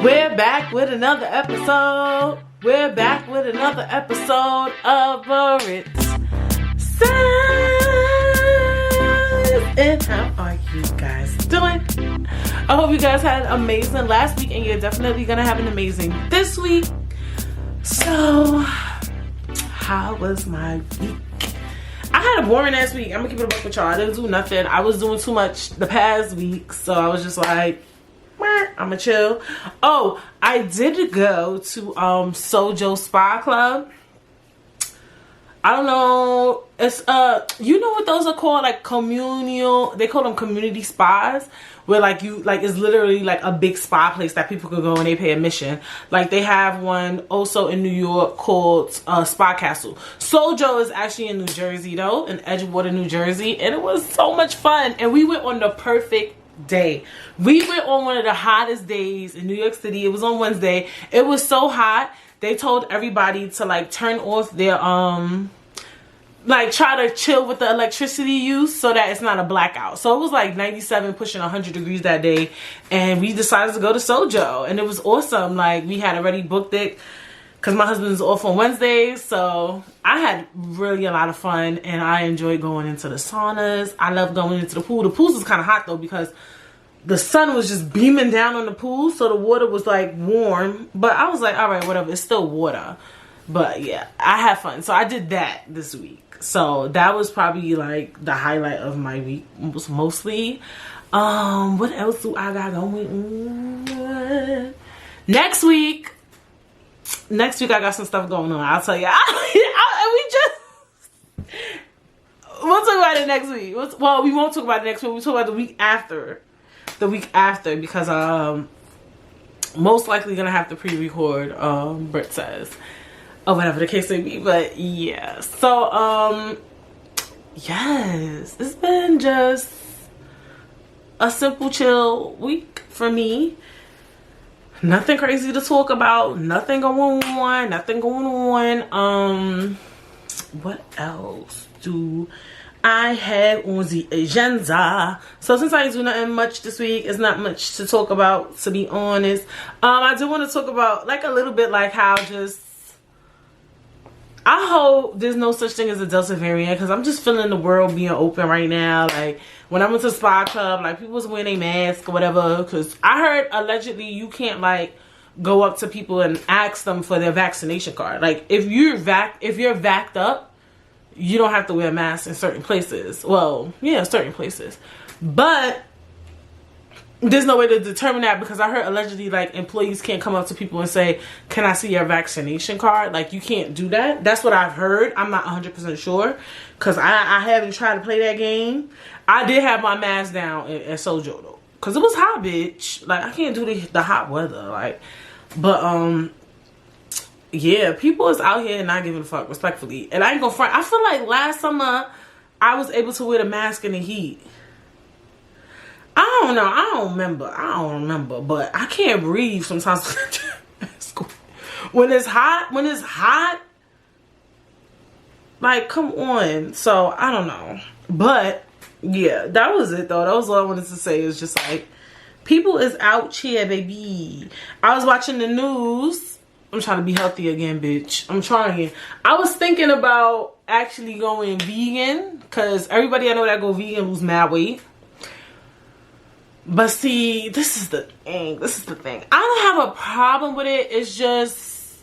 We're back with another episode. We're back with another episode of It's Says. And how are you guys doing? I hope you guys had an amazing last week and you're definitely gonna have an amazing this week. So, how was my week? I had a boring ass week. I'm gonna keep it a buck with y'all. I didn't do nothing. I was doing too much the past week, so I was just like, I'ma chill. Oh, I did go to Sojo Spa Club. I don't know. It's you know what those are called? Like communal. They call them community spas, where like it's literally like a big spa place that people could go and they pay admission. Like they have one also in New York called Spa Castle. Sojo is actually in New Jersey though, in Edgewater, New Jersey, and it was so much fun. And we went on the perfect day. We went on one of the hottest days in New York City. It was on Wednesday. It was so hot. They told everybody to like turn off their like try to chill with the electricity use so that it's not a blackout. So it was like 97 pushing 100 degrees that day, and we decided to go to Sojo, and it was awesome. Like we had already booked it because my husband's off on Wednesdays, so I had really a lot of fun, and I enjoyed going into the saunas. I love going into the pool. The pool was kind of hot though because the sun was just beaming down on the pool, so the water was like warm. But I was like, all right, whatever, it's still water. But yeah, I had fun. So I did that this week. So that was probably like the highlight of my week, was mostly. What else do I got going on? Next week I got some stuff going on. I'll tell you. We'll talk about it next week. Well, we won't talk about it next week. We'll talk about the week after. Because most likely gonna have to pre-record Brit Says, or whatever the case may be. But yeah, so yes, it's been just a simple chill week for me. Nothing crazy to talk about, nothing going on. What else do I have on the agenda? So since I ain't do nothing much this week, it's not much to talk about, to be honest. I do want to talk about like a little bit like how just I hope there's no such thing as a Delta variant, because I'm just feeling the world being open right now. Like when I went to the spa club, like people was wearing a mask or whatever, because I heard allegedly you can't like go up to people and ask them for their vaccination card. Like if you're vaxxed up, you don't have to wear a mask in certain places. Well, yeah, certain places. But there's no way to determine that, because I heard allegedly like employees can't come up to people and say, can I see your vaccination card? Like you can't do that. That's what I've heard. I'm not 100% sure, because I haven't tried to play that game. I did have my mask down at Sojo though, because it was hot, bitch. Like I can't do the hot weather. Like, but yeah, people is out here not giving a fuck, respectfully. And I ain't gonna front. I feel like last summer I was able to wear the mask in the heat. I don't know. I don't remember. But I can't breathe sometimes. When it's hot, like, come on. So, I don't know. But, yeah, that was it, though. That was all I wanted to say. Is just like, people is out here, baby. I was watching the news. I'm trying to be healthy again, bitch. I'm trying. I was thinking about actually going vegan, because everybody I know that go vegan lose mad weight. But see, this is the thing. I don't have a problem with it. It's just,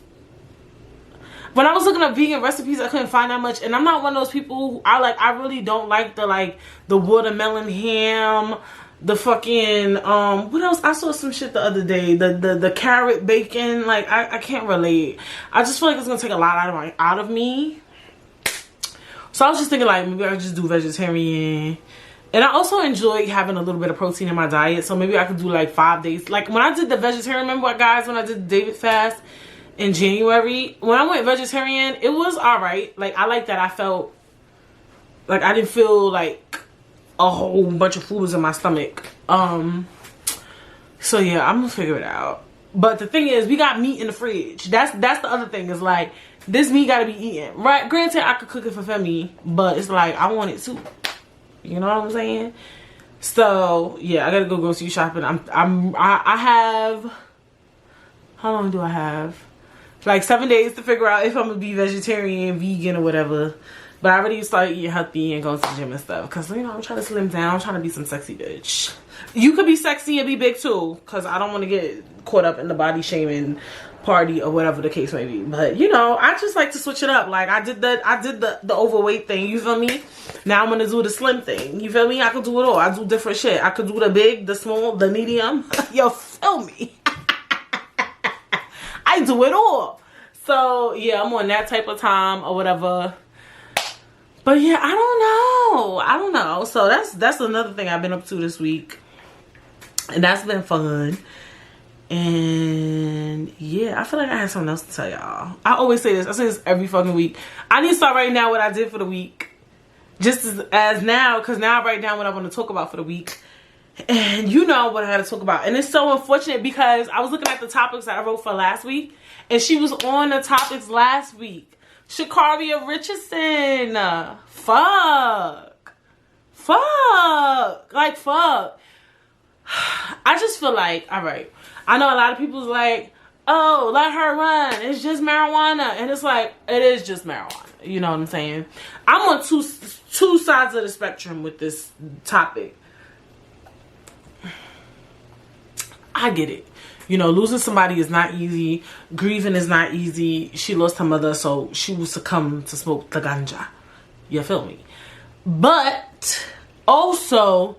when I was looking up vegan recipes, I couldn't find that much. And I'm not one of those people who, I really don't like the watermelon ham, the fucking, what else? I saw some shit the other day. The carrot bacon. Like, I can't relate. I just feel like it's going to take a lot out of me. So I was just thinking like, maybe I could just do vegetarian. And I also enjoy having a little bit of protein in my diet. So maybe I could do like 5 days. Like when I did the vegetarian, remember what, guys, when I did the David fast in January? When I went vegetarian, it was alright. Like I like that. I felt like I didn't feel like a whole bunch of food was in my stomach. So yeah, I'm gonna figure it out. But the thing is, we got meat in the fridge. That's the other thing, is like, this meat gotta be eaten. Right? Granted, I could cook it for Femi, but it's like, I want it too. You know what I'm saying? So yeah, I gotta go grocery shopping. I have how long do I have? Like 7 days to figure out if I'm gonna be vegetarian, vegan, or whatever. But I already started eating healthy and going to the gym and stuff. Because, you know, I'm trying to slim down. I'm trying to be some sexy bitch. You could be sexy and be big too. Because I don't want to get caught up in the body shaming party or whatever the case may be. But, you know, I just like to switch it up. Like, I did the overweight thing. You feel me? Now I'm going to do the slim thing. You feel me? I could do it all. I do different shit. I could do the big, the small, the medium. Yo, feel me? I do it all. So, yeah, I'm on that type of time or whatever. But yeah, I don't know. So that's another thing I've been up to this week. And that's been fun. And yeah, I feel like I had something else to tell y'all. I always say this. I say this every fucking week. I need to start writing down what I did for the week. Just as now, because now I write down what I want to talk about for the week. And you know what I had to talk about. And it's so unfortunate because I was looking at the topics that I wrote for last week. And she was on the topics last week. Sha'Carri Richardson. Fuck. Like, fuck. I just feel like, alright. I know a lot of people's like, oh, let her run. It's just marijuana. And it's like, it is just marijuana. You know what I'm saying? I'm on two sides of the spectrum with this topic. I get it. You know, losing somebody is not easy. Grieving is not easy. She lost her mother, so she will succumb to smoke the ganja. You feel me? But also,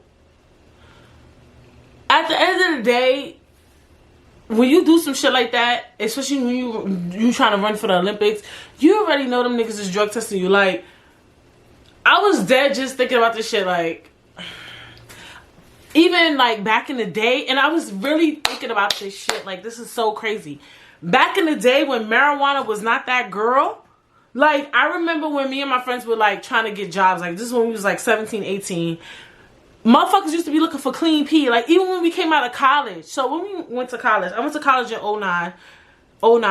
at the end of the day, when you do some shit like that, especially when you trying to run for the Olympics, you already know them niggas is drug testing you. Like, I was dead just thinking about this shit, like, even like back in the day, and I was really thinking about this shit, like, this is so crazy. Back in the day when marijuana was not that girl, like, I remember when me and my friends were like trying to get jobs, like, this is when we was like 17, 18. Motherfuckers used to be looking for clean pee, like, even when we came out of college. So when we went to college, I went to college in 09,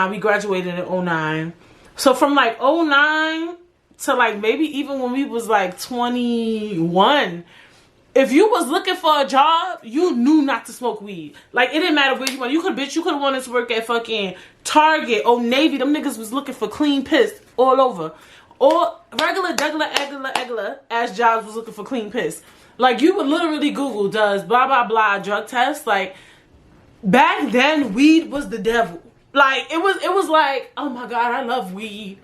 we graduated in 09. So from like 09 to like maybe even when we was like 21, if you was looking for a job, you knew not to smoke weed. Like, it didn't matter where you went. You could have wanted to work at fucking Target, Old Navy. Them niggas was looking for clean piss all over. Or regular, ass jobs was looking for clean piss. Like, you would literally Google, does blah, blah, blah drug test. Like, back then, weed was the devil. Like, it was like, oh my God, I love weed.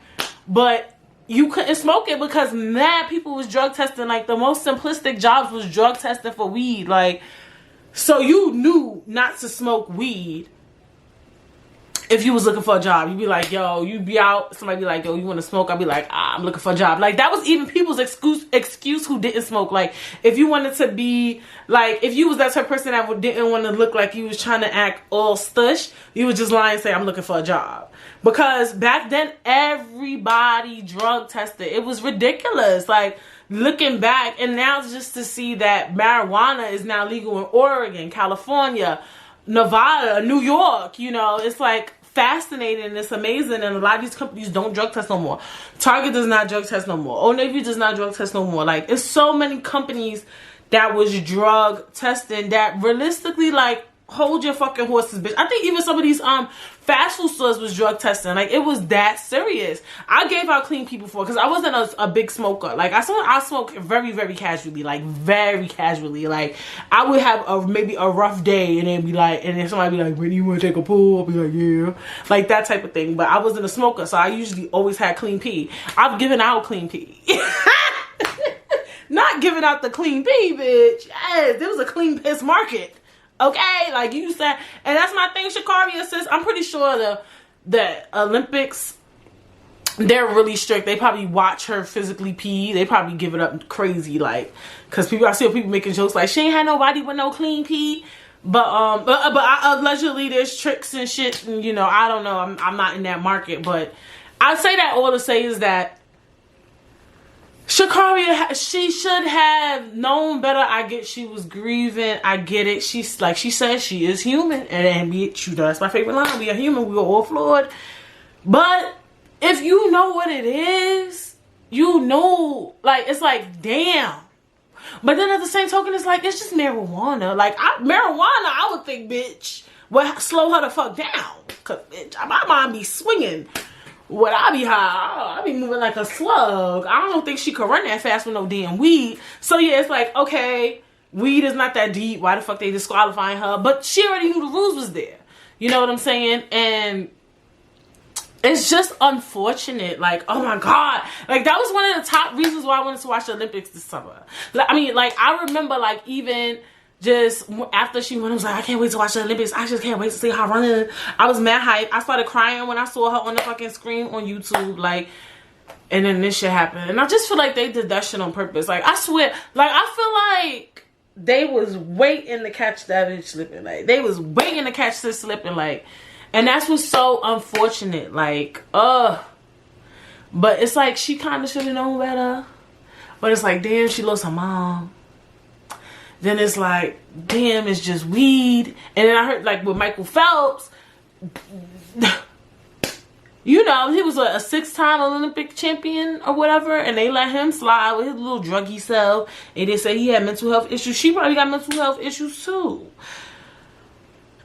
But you couldn't smoke it because mad people was drug testing. Like, the most simplistic jobs was drug testing for weed. Like, so you knew not to smoke weed if you was looking for a job. You'd be like, yo, you'd be out, somebody be like, yo, you want to smoke? I'd be like, I'm looking for a job. Like, that was even people's excuse who didn't smoke. Like, if you wanted to be, like, if you was that type of person that didn't want to look like you was trying to act all stush, you would just lie and say, I'm looking for a job. Because back then, everybody drug tested. It was ridiculous. Like, looking back, and now just to see that marijuana is now legal in Oregon, California, Nevada, New York, you know, it's like fascinating. It's amazing. And a lot of these companies don't drug test no more. Target does not drug test no more. Old Navy does not drug test no more. Like, it's so many companies that was drug testing that realistically, like, hold your fucking horses, bitch. I think even some of these fast food stores was drug testing. Like, it was that serious. I gave out clean people for, because I wasn't a big smoker. Like, I smoked very, very casually. Like, very casually. Like, I would have maybe a rough day and then be like, and then somebody be like, "When you want to take a pull?" I'll be like, "Yeah." Like, that type of thing. But I wasn't a smoker, so I usually always had clean pee. I've given out clean pee. Not giving out the clean pee, bitch. Yes, there was a clean piss market. Okay, like you said, and that's my thing, Sha'Carri says. I'm pretty sure the Olympics, they're really strict. They probably watch her physically pee. They probably give it up crazy, like, because I see people making jokes like, she ain't had nobody with no clean pee. But allegedly there's tricks and shit, and you know, I don't know. I'm not in that market, but I say that all to say is that Sha'Carri, she should have known better. I get she was grieving. I get it. She's like she said, she is human, and that's my favorite line. We are human. We are all flawed. But if you know what it is, you know, like, it's like, damn. But then at the same token, it's like, it's just marijuana. Like, marijuana, I would think, bitch, would slow her the fuck down. Cause bitch, my mind be swinging. When I be high, I be moving like a slug. I don't think she could run that fast with no damn weed. So yeah, it's like, okay, weed is not that deep. Why the fuck they disqualifying her? But she already knew the rules was there. You know what I'm saying? And it's just unfortunate. Like, oh my God. Like, that was one of the top reasons why I wanted to watch the Olympics this summer. Like, I mean, like, I remember, like, even just after she went, I was like, I can't wait to watch the Olympics. I just can't wait to see her running. I was mad hype. I started crying when I saw her on the fucking screen on YouTube. Like, and then this shit happened. And I just feel like they did that shit on purpose. Like, I swear, like, I feel like they was waiting to catch that bitch slipping. Like, they was waiting to catch this slipping. Like, and that's what's so unfortunate. Like, but it's like she kind of should have known better. But it's like, damn, she lost her mom. Then it's like, damn, it's just weed. And then I heard, like, with Michael Phelps, you know, he was a 6-time Olympic champion or whatever, and they let him slide with his little druggy self. And they say he had mental health issues. She probably got mental health issues too.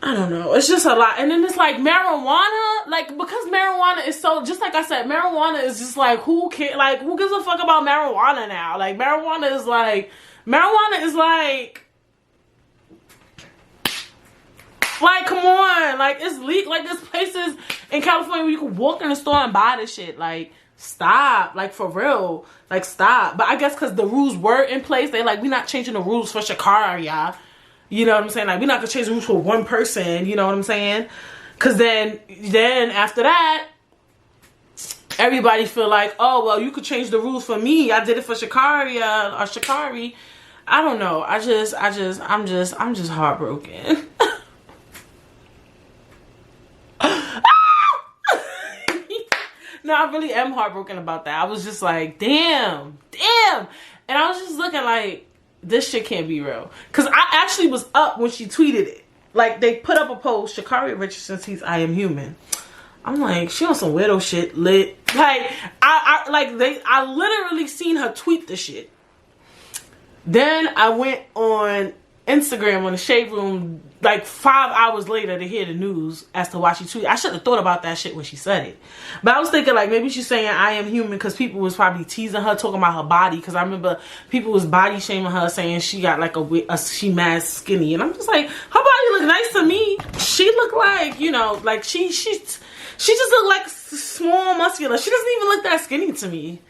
I don't know. It's just a lot. And then it's like marijuana, like, because marijuana is so, just like I said, marijuana is just like, who gives a fuck about marijuana now? Like, marijuana is like, come on. Like, it's legal. Like, there's places in California where you can walk in the store and buy this shit. Like, stop. Like, for real. Like, stop. But I guess because the rules were in place, they like, we're not changing the rules for Sha'Carri, y'all. You know what I'm saying? Like, we're not going to change the rules for one person. You know what I'm saying? Because then after that, everybody feel like, oh, well, you could change the rules for me. I did it for Sha'Carri or Sha'Carri. I don't know. I'm just heartbroken. No, I really am heartbroken about that. I was just like, damn. And I was just looking like, this shit can't be real. Because I actually was up when she tweeted it. Like, they put up a post, Sha'Carri Richardson sees I Am Human. I'm like, she on some weirdo shit, lit. Like, I literally seen her tweet the shit. Then I went on Instagram on the Shade Room like 5 hours later to hear the news as to why she tweeted. I should have thought about that shit when she said it. But I was thinking like maybe she's saying I am human because people was probably teasing her, talking about her body. Because I remember people was body shaming her, saying she got like she mad skinny. And I'm just like, her body look nice to me. She look like, you know, like she just look like small, muscular. She doesn't even look that skinny to me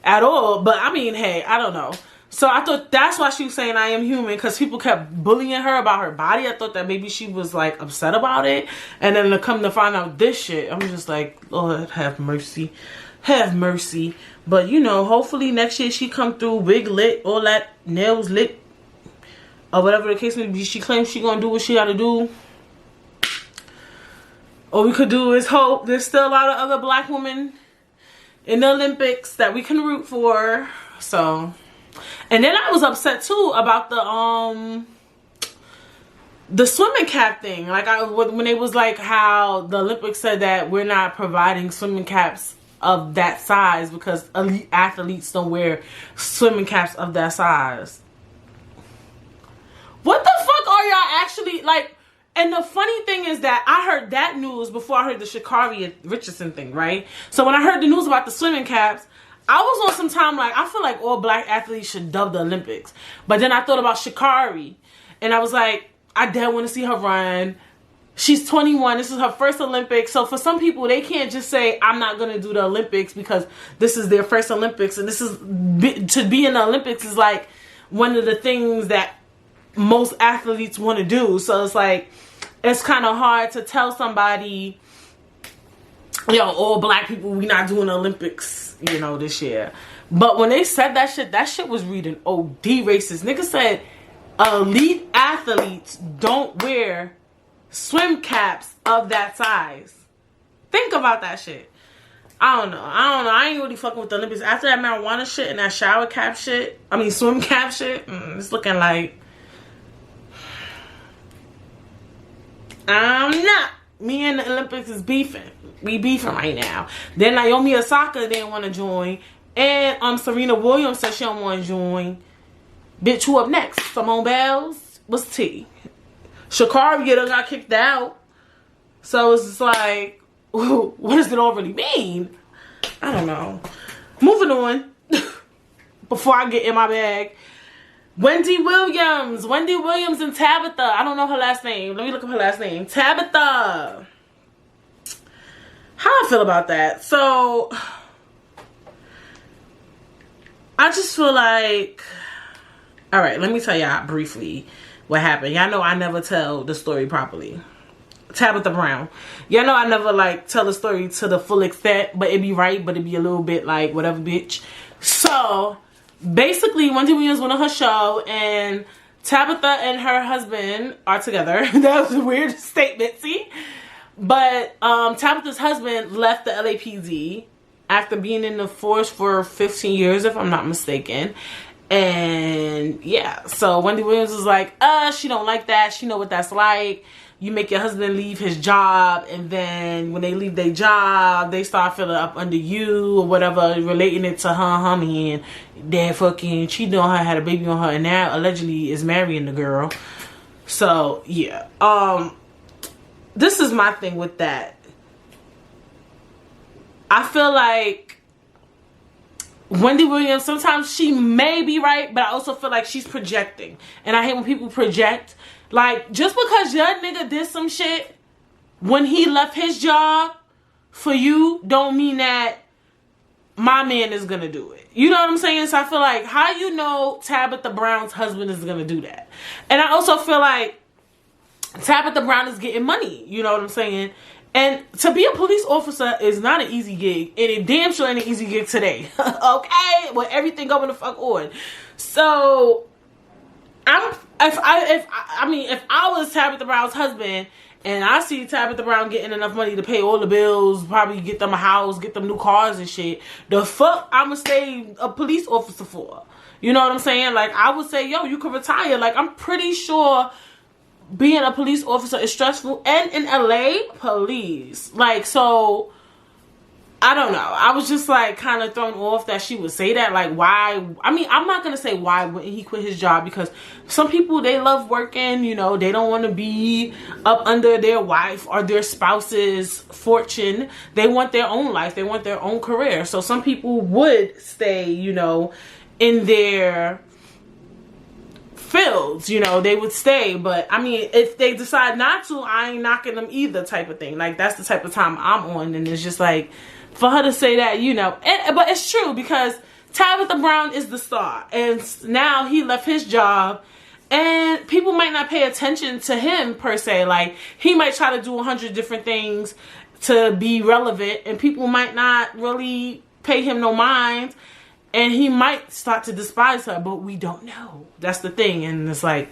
at all. But I mean, hey, I don't know. So I thought that's why she was saying I am human, because people kept bullying her about her body. I thought that maybe she was like upset about it. And then to come to find out this shit, I'm just like, Lord, have mercy. Have mercy. But you know, hopefully next year she come through wig lit, all that, nails lit, or whatever the case may be. She claims she gonna do what she gotta do. All we could do is hope. There's still a lot of other black women in the Olympics that we can root for. So... And then I was upset too about the swimming cap thing. Like when it was like how the Olympics said that we're not providing swimming caps of that size because elite athletes don't wear swimming caps of that size. What the fuck are y'all actually like? And the funny thing is that I heard that news before I heard the Sha'Carri Richardson thing, right? So when I heard the news about the swimming caps, I was on some time like, I feel like all black athletes should dub the Olympics. But then I thought about Sha'Carri. And I was like, I dead want to see her run. She's 21. This is her first Olympics. So for some people, they can't just say, I'm not going to do the Olympics because this is their first Olympics. And this is, to be in the Olympics is like one of the things that most athletes want to do. So it's like, it's kind of hard to tell somebody, yo, all black people, we not doing the Olympics, you know, this year. But when they said that shit was reading OD racist. Niggas said elite athletes don't wear swim caps of that size. Think about that shit. I don't know. I ain't really fucking with the Olympics. After that marijuana shit and that shower cap shit, I mean swim cap shit, it's looking like I'm not. Me and the Olympics is beefing. We beefing right now. Then Naomi Osaka didn't want to join. And Serena Williams said she don't want to join. Bitch, who up next? Simone Biles? What's T? Sha'Carri got kicked out. So it's just like, what does it all really mean? I don't know. Moving on. Before I get in my bag. Wendy Williams and Tabitha. I don't know her last name. Let me look up her last name. Tabitha. How I feel about that? So, I just feel like, all right, let me tell y'all briefly what happened. Y'all know I never tell the story properly. Tabitha Brown. Y'all know I never like tell the story to the full extent, but it be right, but it be a little bit like whatever, bitch. So, basically, Wendy Williams went on her show, and Tabitha and her husband are together. That was a weird statement, see? But Tabitha's husband left the LAPD after being in the force for 15 years, if I'm not mistaken. And yeah, so Wendy Williams was like, she don't like that. She know what that's like. You make your husband leave his job, and then when they leave their job, they start feeling up under you or whatever, relating it to her homie, and they're fucking cheating on her, had a baby on her, and now allegedly is marrying the girl. So yeah, this is my thing with that. I feel like Wendy Williams, sometimes she may be right, but I also feel like she's projecting, and I hate when people project. Like, just because your nigga did some shit when he left his job for you, don't mean that my man is gonna do it. You know what I'm saying? So I feel like, how you know Tabitha Brown's husband is gonna do that? And I also feel like Tabitha Brown is getting money. You know what I'm saying? And to be a police officer is not an easy gig. And it damn sure ain't an easy gig today. Okay? With everything going the fuck on. So, if I was Tabitha Brown's husband and I see Tabitha Brown getting enough money to pay all the bills, probably get them a house, get them new cars and shit, the fuck I'ma stay a police officer for? You know what I'm saying? Like, I would say, yo, you could retire. Like, I'm pretty sure being a police officer is stressful. And in LA, police. Like, so, I don't know. I was just like kind of thrown off that she would say that. Like, why? I mean, I'm not going to say why wouldn't he quit his job, because some people, they love working, you know, they don't want to be up under their wife or their spouse's fortune. They want their own life. They want their own career. So some people would stay, you know, in their fields, you know, they would stay. But I mean, if they decide not to, I ain't knocking them either, type of thing. Like, that's the type of time I'm on. And it's just like, for her to say that, you know, but it's true, because Tabitha Brown is the star, and now he left his job, and people might not pay attention to him per se. Like, he might try to do 100 different things to be relevant, and people might not really pay him no mind, and he might start to despise her, but we don't know. That's the thing. And it's like,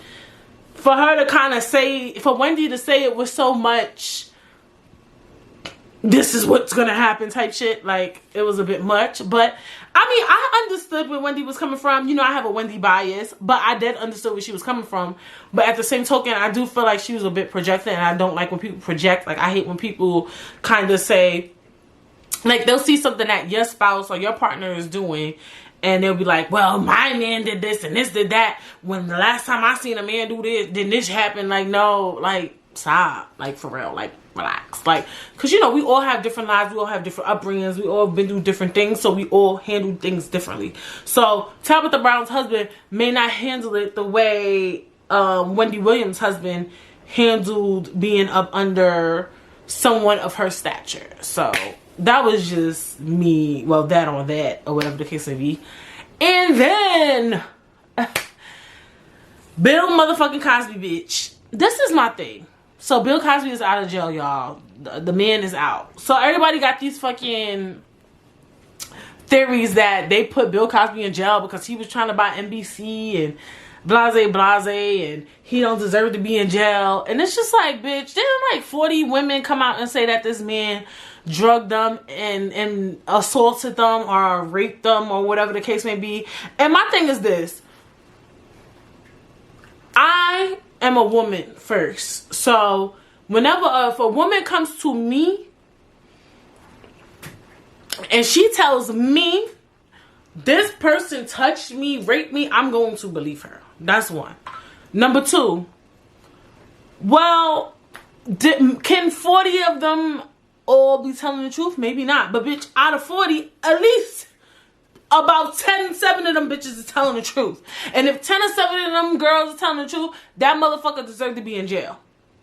for her to kind of say, for Wendy to say it with so much, this is what's gonna happen type shit, like, it was a bit much. But I mean, I understood where Wendy was coming from. You know, I have a Wendy bias, but I did understand where she was coming from. But at the same token, I do feel like she was a bit projecting, and I don't like when people project. Like, I hate when people kind of say, like, they'll see something that your spouse or your partner is doing, and they'll be like, well, my man did this and this did that, when the last time I seen a man do this, then this happened. Like, no, like, stop. Like, for real, like, relax. Like, because, you know, we all have different lives, we all have different upbringings, we all been through different things, so we all handle things differently. So Tabitha Brown's husband may not handle it the way Wendy Williams' husband handled being up under someone of her stature. So that was just me. Well, that on that, or whatever the case may be. And then Bill motherfucking Cosby, bitch. This is my thing. So Bill Cosby is out of jail, y'all. The man is out. So everybody got these fucking theories that they put Bill Cosby in jail because he was trying to buy NBC and blase, and he don't deserve to be in jail. And it's just like, bitch, didn't like 40 women come out and say that this man drugged them and assaulted them or raped them or whatever the case may be? And my thing is this. I am a woman first. So whenever if a woman comes to me and she tells me this person touched me, raped me, I'm going to believe her. That's one. Number two, well, Can 40 of them all be telling the truth? Maybe not. But bitch, out of 40, at least about 7 of them bitches is telling the truth. And if 10 or 7 of them girls are telling the truth, that motherfucker deserves to be in jail.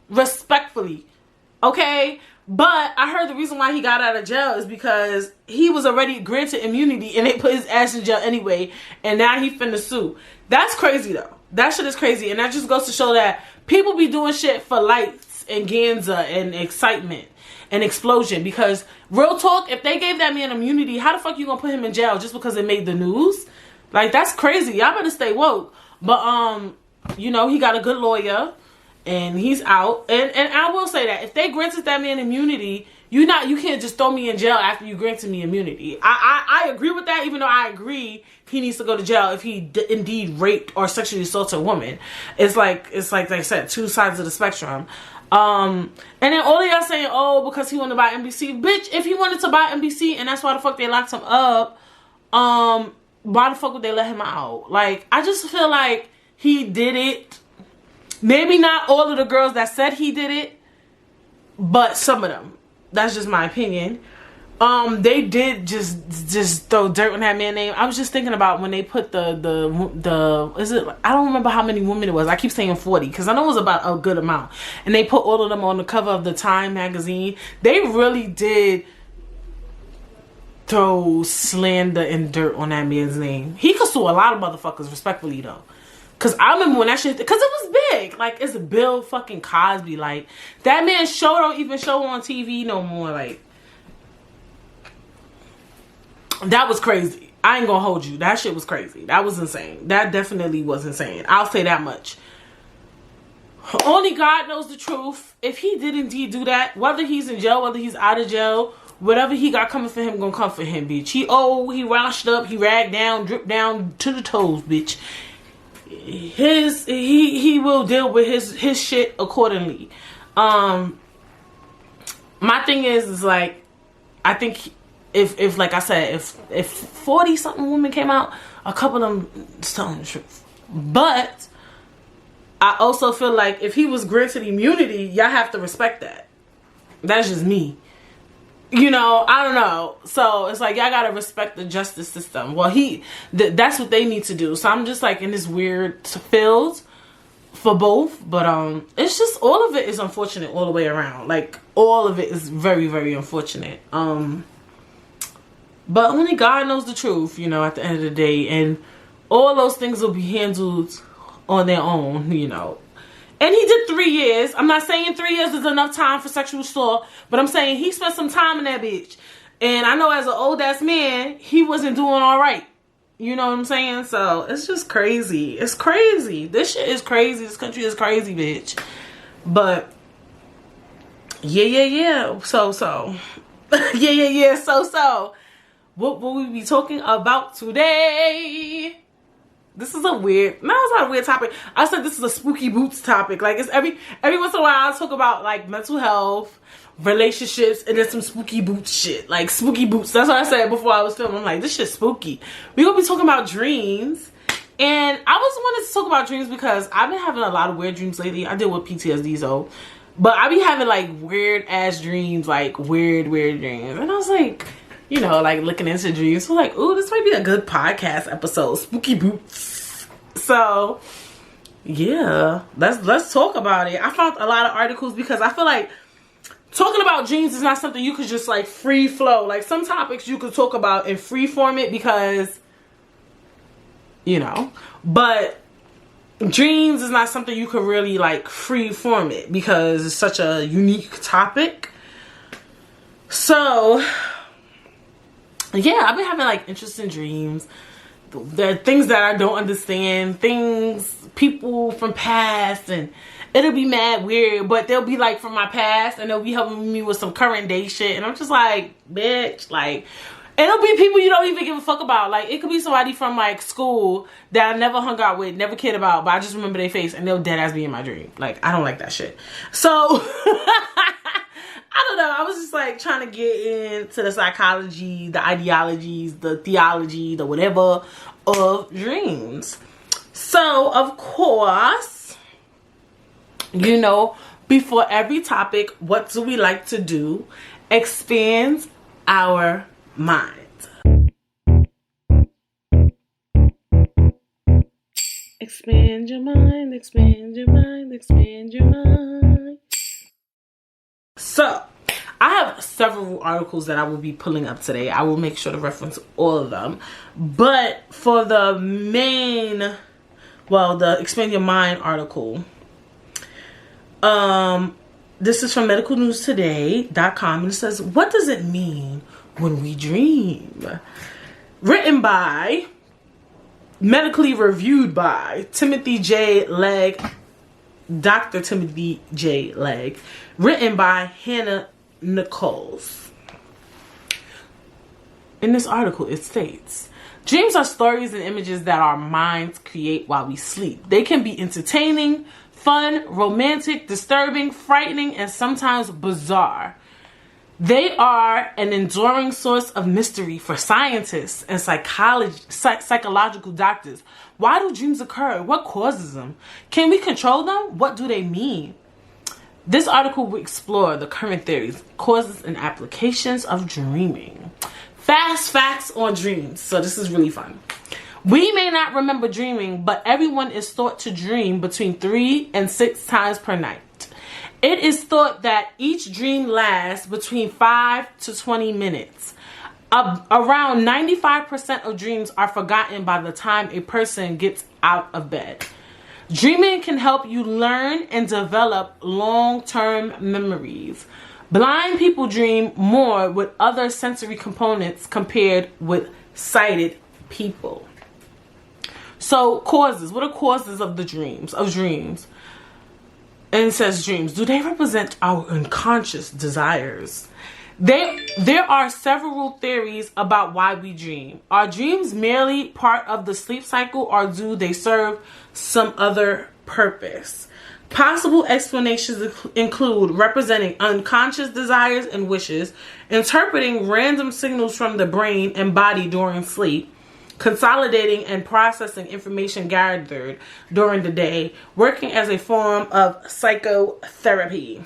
Respectfully. Okay? But I heard the reason why he got out of jail is because he was already granted immunity and they put his ass in jail anyway. And now he finna sue. That's crazy though. That shit is crazy. And that just goes to show that people be doing shit for lights and ganza and excitement and explosion. Because real talk, if they gave that man immunity, how the fuck you gonna put him in jail just because it made the news? Like, that's crazy. Y'all better stay woke. But you know, he got a good lawyer. And he's out. And I will say that if they granted that man immunity, you can't just throw me in jail after you granted me immunity. I agree with that, even though I agree he needs to go to jail if he indeed raped or sexually assaulted a woman. It's like they said, two sides of the spectrum. And then all of y'all saying, oh, because he wanted to buy NBC. Bitch, if he wanted to buy NBC and that's why the fuck they locked him up, why the fuck would they let him out? Like, I just feel like he did it. Maybe not all of the girls that said he did it, but some of them. That's just my opinion. They did just throw dirt on that man's name. I was just thinking about when they put the is it, I don't remember how many women it was. I keep saying 40 because I know it was about a good amount. And they put all of them on the cover of the Time magazine. They really did throw slander and dirt on that man's name. He could sue a lot of motherfuckers, respectfully though. Cause I remember when that shit, cause it was big. Like, it's Bill fucking Cosby. Like, that man's show don't even show on TV no more. Like, that was crazy. I ain't gonna hold you. That shit was crazy. That was insane. That definitely was insane. I'll say that much. Only God knows the truth. If he did indeed do that, whether he's in jail, whether he's out of jail, whatever he got coming for him, gonna come for him, bitch. He washed up, he ragged down, dripped down to the toes, bitch. He will deal with his shit accordingly. My thing is like, I think if like I said, if 40 something women came out, a couple of them telling the truth. But I also feel like if he was granted immunity, y'all have to respect that. That's just me. You know, I don't know. So it's like, y'all gotta respect the justice system. Well, that's what they need to do. So I'm just like in this weird field for both. But it's just, all of it is unfortunate all the way around. Like, all of it is very, very unfortunate. But only God knows the truth, you know, at the end of the day. And all those things will be handled on their own, you know. And he did 3 years. I'm not saying 3 years is enough time for sexual assault, but I'm saying he spent some time in that bitch. And I know as an old ass man, he wasn't doing all right. You know what I'm saying? So it's just crazy. It's crazy. This shit is crazy. This country is crazy, bitch. But yeah. So. yeah. So. What will we be talking about today? This is a weird, no, it's not a weird topic. I said this is a spooky boots topic. Like, it's every once in a while I talk about like mental health, relationships, and then some spooky boots shit. Like, spooky boots. That's what I said before I was filming. I'm like, this shit's spooky. We're gonna be talking about dreams. And I was wanted to talk about dreams because I've been having a lot of weird dreams lately. I deal with PTSD, so. But I be having like weird ass dreams, like weird dreams. And I was like, you know, like looking into dreams. So like, ooh, this might be a good podcast episode. Spooky boots. So yeah, let's talk about it. I found a lot of articles because I feel like talking about dreams is not something you could just like free flow. Like, some topics you could talk about in free form it because, you know, but dreams is not something you could really like free form it because it's such a unique topic. So yeah, I've been having like interesting dreams. There are things that I don't understand, things, people from past, and it'll be mad weird, but they'll be like from my past and they'll be helping me with some current day shit. And I'm just like, bitch, like, and it'll be people you don't even give a fuck about. Like, it could be somebody from like school that I never hung out with, never cared about, but I just remember their face and they'll dead ass be in my dream. Like, I don't like that shit. So I don't know. I was just like trying to get into the psychology, the ideologies, the theology, the whatever of dreams. So, of course, you know, Before every topic, what do we like to do? Expand our mind. Expand your mind, expand your mind, expand your mind. So, I have several articles that I will be pulling up today. I will make sure to reference all of them. But for the main, the Expand Your Mind article, this is from medicalnewstoday.com, and it says, what does it mean when we dream? Written by, medically reviewed by Timothy J. Legg, Dr. Timothy J. Legg, written by Hannah Nichols. In this article, it states, dreams are stories and images that our minds create while we sleep. They can be entertaining, fun, romantic, disturbing, frightening, and sometimes bizarre. They are an enduring source of mystery for scientists and psychological doctors. Why do dreams occur? What causes them? Can we control them? What do they mean? This article will explore the current theories, causes, and applications of dreaming. Fast facts on dreams. So this is really fun. We may not remember dreaming, but everyone is thought to dream between 3 and 6 times per night. It is thought that each dream lasts between 5 to 20 minutes. Around 95% of dreams are forgotten by the time a person gets out of bed. Dreaming can help you learn and develop long-term memories. Blind people dream more with other sensory components compared with sighted people. So causes. What are causes of the dreams? And it says dreams. Do they represent our unconscious desires? There are several theories about why we dream. Are dreams merely part of the sleep cycle, or do they serve some other purpose? Possible explanations include representing unconscious desires and wishes, interpreting random signals from the brain and body during sleep, consolidating and processing information gathered during the day, working as a form of psychotherapy.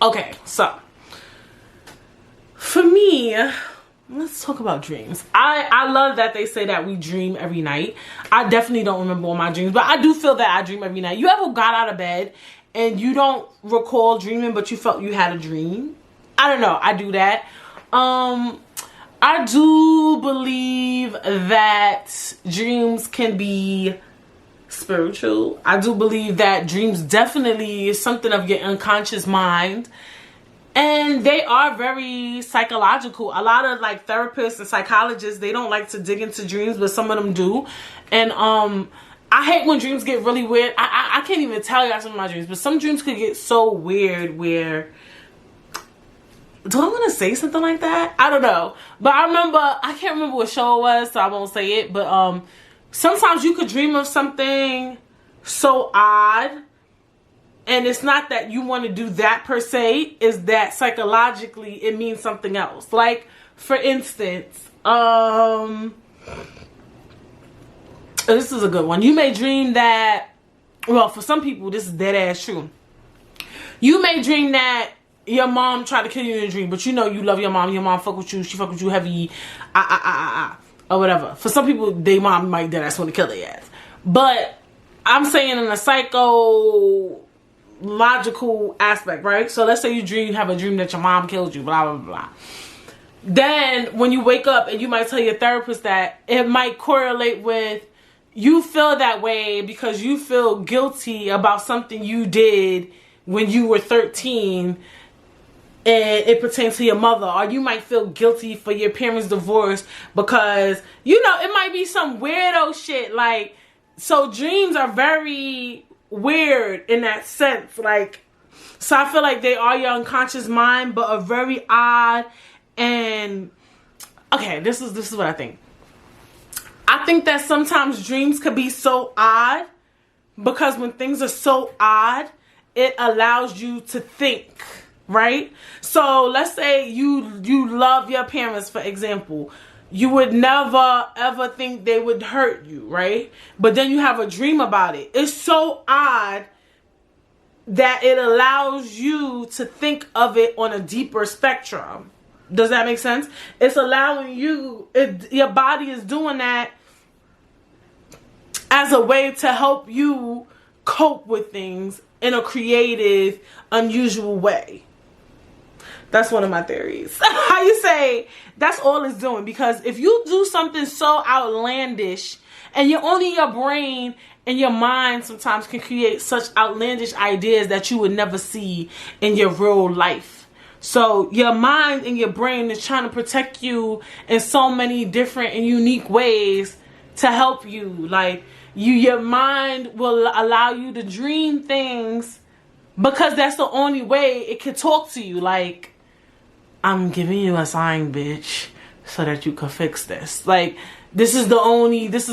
Okay, so for me, let's talk about dreams. I love that they say that we dream every night. I definitely don't remember all my dreams, but I do feel that I dream every night. You ever got out of bed and you don't recall dreaming, but you felt you had a dream? I don't know. I do that. I do believe that dreams can be spiritual. I do believe that dreams definitely is something of your unconscious mind. And they are very psychological. A lot of like therapists and psychologists, they don't like to dig into dreams, but some of them do. And I hate when dreams get really weird. I can't even tell you some of my dreams, but some dreams could get so weird where... Do I want to say something like that? I don't know. But I can't remember what show it was, so I won't say it. But sometimes you could dream of something so odd, and it's not that you want to do that per se, is that psychologically it means something else. Like, for instance, this is a good one. You may dream that, well, for some people, this is dead ass true. You may dream that your mom tried to kill you in a dream, but you know you love your mom. Your mom fuck with you. She fuck with you heavy, or whatever. For some people, their mom might dead ass want to kill their ass. But I'm saying in a psychological aspect, right? So let's say you have a dream that your mom killed you, blah, blah, blah. Then when you wake up, and you might tell your therapist that it might correlate with you feel that way because you feel guilty about something you did when you were 13, and it pertains to your mother. Or you might feel guilty for your parents' divorce because, you know, it might be some weirdo shit. Like, so dreams are very weird in that sense. Like, so I feel like they are your unconscious mind, but are very odd. And okay, this is what I think. I think that sometimes dreams could be so odd because when things are so odd, it allows you to think, right? So let's say you love your parents, for example. You would never ever think they would hurt you, right? But then you have a dream about it. It's so odd that it allows you to think of it on a deeper spectrum. Does that make sense? It's allowing you, your body is doing that as a way to help you cope with things in a creative, unusual way. That's one of my theories. How you say, that's all it's doing. Because if you do something so outlandish, and only your brain and your mind sometimes can create such outlandish ideas that you would never see in your real life. So your mind and your brain is trying to protect you in so many different and unique ways to help you. Like, your mind will allow you to dream things because that's the only way it can talk to you. Like, I'm giving you a sign, bitch, so that you can fix this. Like, this is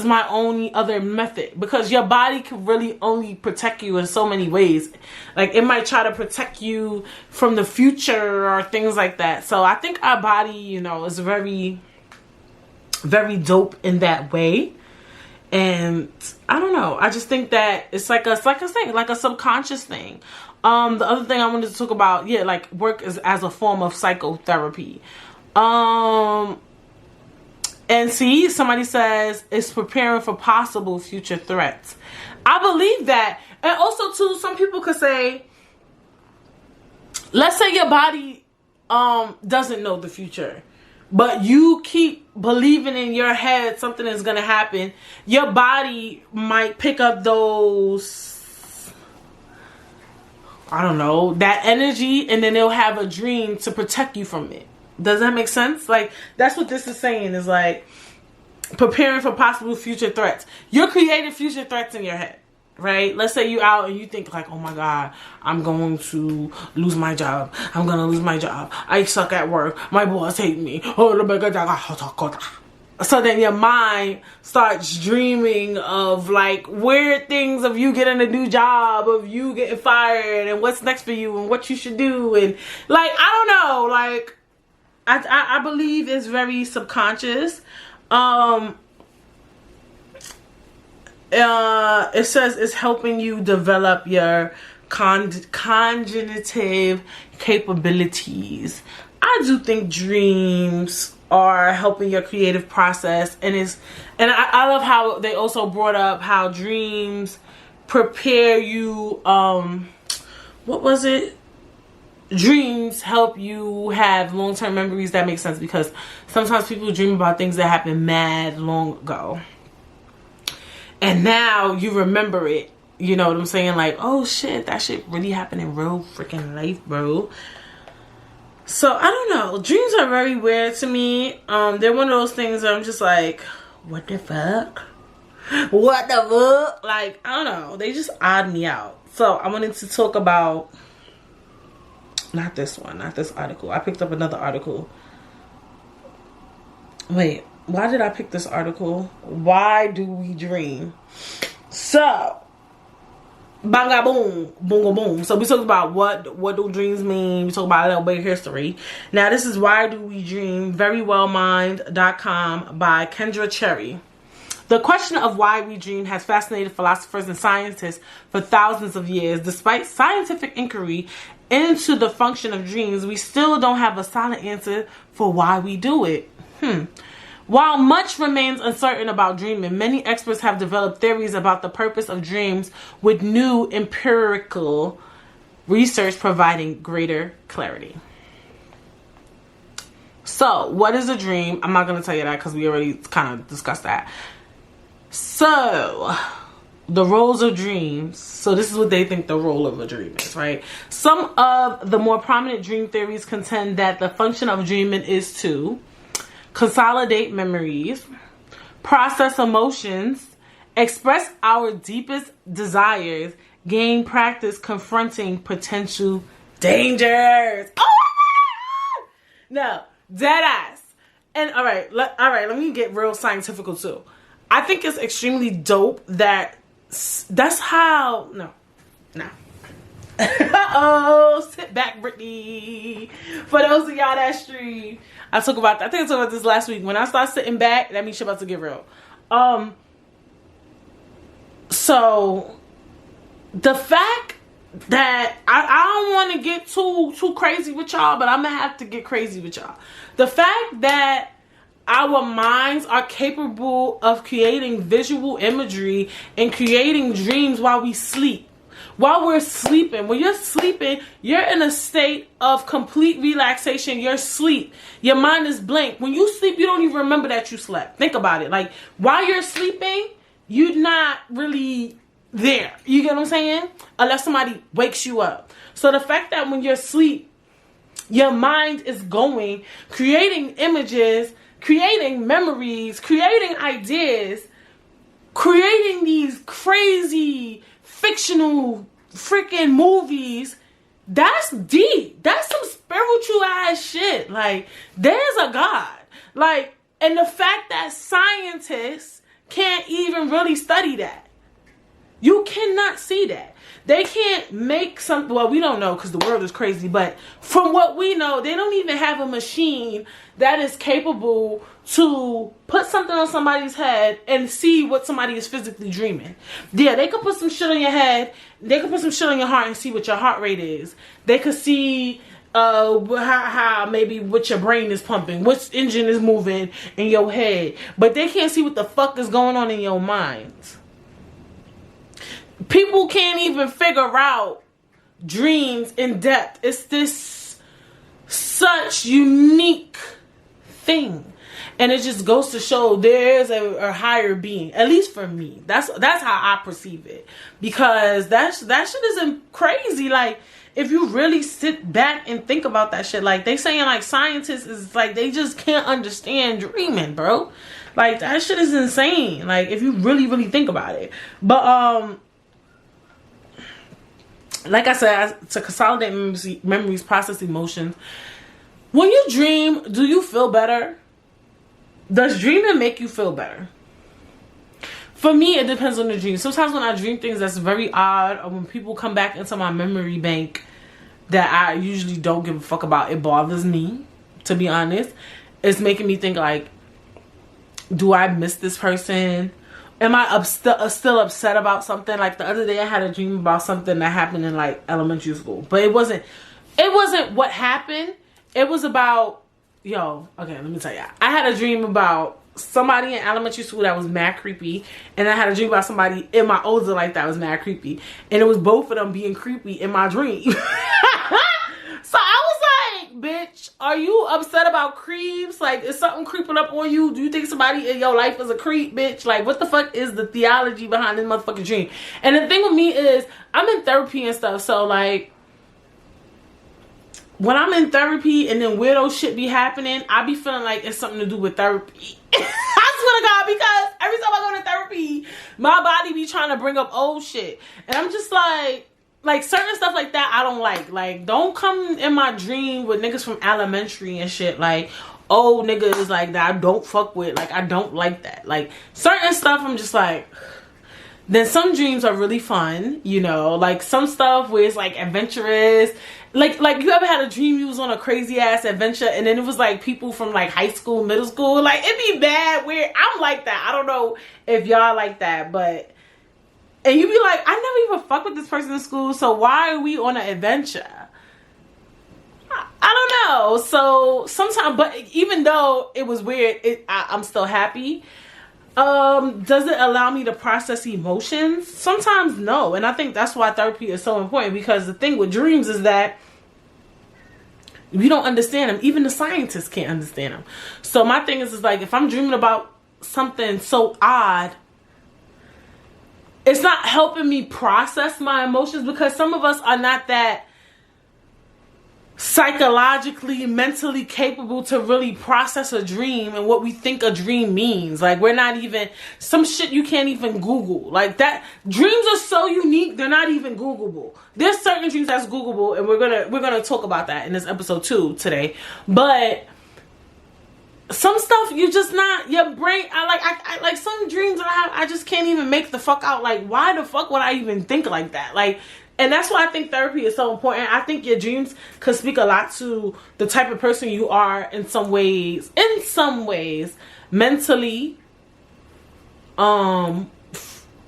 my only other method. Because your body can really only protect you in so many ways. Like, it might try to protect you from the future or things like that. So I think our body, you know, is very, very dope in that way. And I don't know. I just think that it's like a thing, like a subconscious thing. The other thing I wanted to talk about, yeah, like work is as a form of psychotherapy. And see, somebody says it's preparing for possible future threats. I believe that. And also too, some people could say, let's say your body doesn't know the future, but you keep believing in your head something is going to happen. Your body might pick up those, I don't know, that energy, and then they'll have a dream to protect you from it. Does that make sense? Like, that's what this is saying, is like preparing for possible future threats. You're creating future threats in your head, right? Let's say you out and you think like, oh my God, I'm going to lose my job. I'm going to lose my job. I suck at work. My boss hate me. So then your mind starts dreaming of like weird things of you getting a new job, of you getting fired, and what's next for you and what you should do. And like, I don't know, like I believe it's very subconscious. It says it's helping you develop your cognitive capabilities. I do think dreams are helping your creative process, and I love how they also brought up how dreams prepare you. What was it? Dreams help you have long-term memories. That makes sense, because sometimes people dream about things that happened mad long ago, and now you remember it. You know what I'm saying? Like, oh shit, that shit really happened in real freaking life, bro. So I don't know. Dreams are very weird to me. They're one of those things that I'm just like, what the fuck? What the fuck? Like, I don't know. They just odd me out. So I wanted to talk about, not this one, not this article. I picked up another article. Wait, why did I pick this article? Why do we dream? So, banga boom, boom boom. So we talked about what do dreams mean. We talked about a little bit of history. Now this is Why Do We Dream, verywellmind.com by Kendra Cherry. The question of why we dream has fascinated philosophers and scientists for thousands of years. Despite scientific inquiry into the function of dreams, we still don't have a solid answer for why we do it. While much remains uncertain about dreaming, many experts have developed theories about the purpose of dreams, with new empirical research providing greater clarity. So, what is a dream? I'm not going to tell you that because we already kind of discussed that. So, the roles of dreams. So this is what they think the role of a dream is, right? Some of the more prominent dream theories contend that the function of dreaming is to consolidate memories, process emotions, express our deepest desires, gain practice confronting potential dangers. Oh my God! No, dead ass. And all right, let me get real scientific too. I think it's extremely dope that that's how, no. Uh-oh, sit back, Brittany. For those of y'all that stream, I think I talked about this last week. When I start sitting back, that means shit about to get real. So the fact that I don't want to get too crazy with y'all, but I'm gonna have to get crazy with y'all. The fact that our minds are capable of creating visual imagery and creating dreams while we sleep. While we're sleeping. When you're sleeping, you're in a state of complete relaxation. You're asleep. Your mind is blank. When you sleep, you don't even remember that you slept. Think about it. Like, while you're sleeping, you're not really there. You get what I'm saying? Unless somebody wakes you up. So the fact that when you're asleep, your mind is going, creating images, creating memories, creating ideas, creating these crazy fictional freaking movies, that's deep. That's some spiritual ass shit. Like, there's a God. Like, and the fact that scientists can't even really study that. You cannot see that. They can't make something, well, we don't know because the world is crazy, but from what we know, they don't even have a machine that is capable to put something on somebody's head and see what somebody is physically dreaming. Yeah, they could put some shit on your head, they could put some shit on your heart and see what your heart rate is. They could see how maybe what your brain is pumping, which engine is moving in your head, but they can't see what the fuck is going on in your mind. People can't even figure out dreams in depth. It's this such unique thing, and it just goes to show there's a higher being. At least for me, that's how I perceive it. Because that shit isn't crazy. Like, if you really sit back and think about that shit, like, they saying like scientists is like they just can't understand dreaming, bro. Like, that shit is insane. Like, if you really think about it, but like I said, to consolidate memories, process emotions. When you dream, do you feel better? Does dreaming make you feel better? For me, it depends on the dream. Sometimes when I dream things that's very odd, or when people come back into my memory bank that I usually don't give a fuck about, it bothers me, to be honest. It's making me think like, do I miss this person? Am I still upset about something? Like, the other day I had a dream about something that happened in like elementary school. But it wasn't what happened. It was about, okay, let me tell you. I had a dream about somebody in elementary school that was mad creepy. And I had a dream about somebody in my older life that was mad creepy. And it was both of them being creepy in my dream. So I was like, bitch, are you upset about creeps? Like, is something creeping up on you? Do you think somebody in your life is a creep, bitch? Like, what the fuck is the theology behind this motherfucking dream? And the thing with me is, I'm in therapy and stuff. So, like, when I'm in therapy and then weirdo shit be happening, I be feeling like it's something to do with therapy. I swear to God, because every time I go to therapy, my body be trying to bring up old shit. And I'm just like certain stuff like that I don't like. Like, don't come in my dream with niggas from elementary and shit. Like, old niggas like that I don't fuck with. Like, I don't like that. Like, certain stuff I'm just like. Then some dreams are really fun, like some stuff where it's like adventurous. Like you ever had a dream you was on a crazy ass adventure and then it was like people from like high school, middle school. Like, it'd be bad, weird. I'm like that. I don't know if y'all like that, but. And you be like, I never even fucked with this person in school, so why are we on an adventure? I don't know. So sometimes, but even though it was weird, I'm still happy. Does it allow me to process emotions? Sometimes no. And I think that's why therapy is so important, because the thing with dreams is that we don't understand them. Even the scientists can't understand them. So my thing is like, if I'm dreaming about something so odd, it's not helping me process my emotions, because some of us are not that psychologically, mentally capable to really process a dream and what we think a dream means. Like, we're not even, some shit you can't even Google. Like that, dreams are so unique, they're not even Googleable. There's certain dreams that's Googleable, and we're gonna talk about that in this episode 2 today. But some stuff you just not, your brain, I like some dreams that I just can't even make the fuck out. Like, why the fuck would I even think like that? Like, and that's why I think therapy is so important. I think your dreams could speak a lot to the type of person you are in some ways. In some ways, mentally,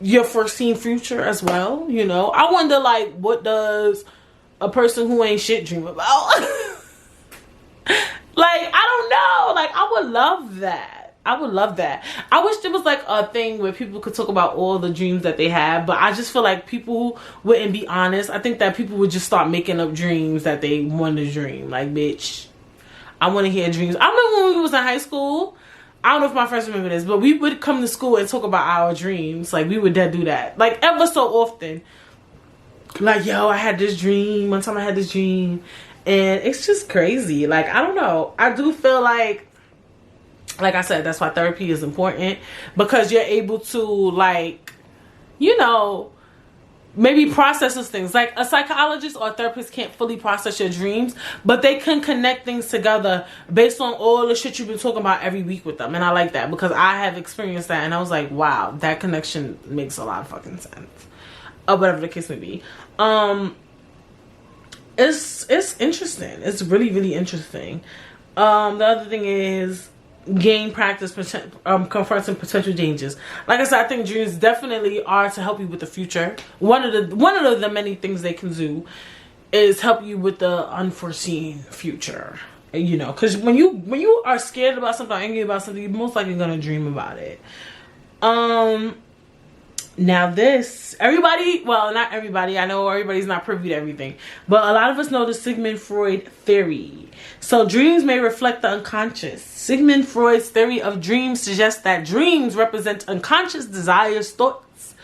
your foreseen future as well, you know. I wonder, like, what does a person who ain't shit dream about? Like, I don't know. Like, I would love that. I would love that. I wish there was like a thing where people could talk about all the dreams that they have, but I just feel like people wouldn't be honest. I think that people would just start making up dreams that they want to dream. Like, bitch, I want to hear dreams. I remember when we was in high school, I don't know if my friends remember this, but we would come to school and talk about our dreams. Like, we would do that. Like, ever so often. Like, yo, I had this dream. One time I had this dream. And it's just crazy. Like, I don't know. I do feel like I said, that's why therapy is important. Because you're able to, like, you know, maybe process those things. Like, a psychologist or a therapist can't fully process your dreams, but they can connect things together based on all the shit you've been talking about every week with them. And I like that because I have experienced that, and I was like, wow, that connection makes a lot of fucking sense, or whatever the case may be. It's interesting. It's really, really interesting. The other thing is gain practice confronting potential dangers. Like I said, I think dreams definitely are to help you with the future. One of the many things they can do is help you with the unforeseen future. You know, because when you are scared about something, or angry about something, you're most likely gonna dream about it. Now this, everybody, well, not everybody, I know everybody's not privy to everything, but a lot of us know the Sigmund Freud theory. So dreams may reflect the unconscious. Sigmund Freud's theory of dreams suggests that dreams represent unconscious desires, thoughts,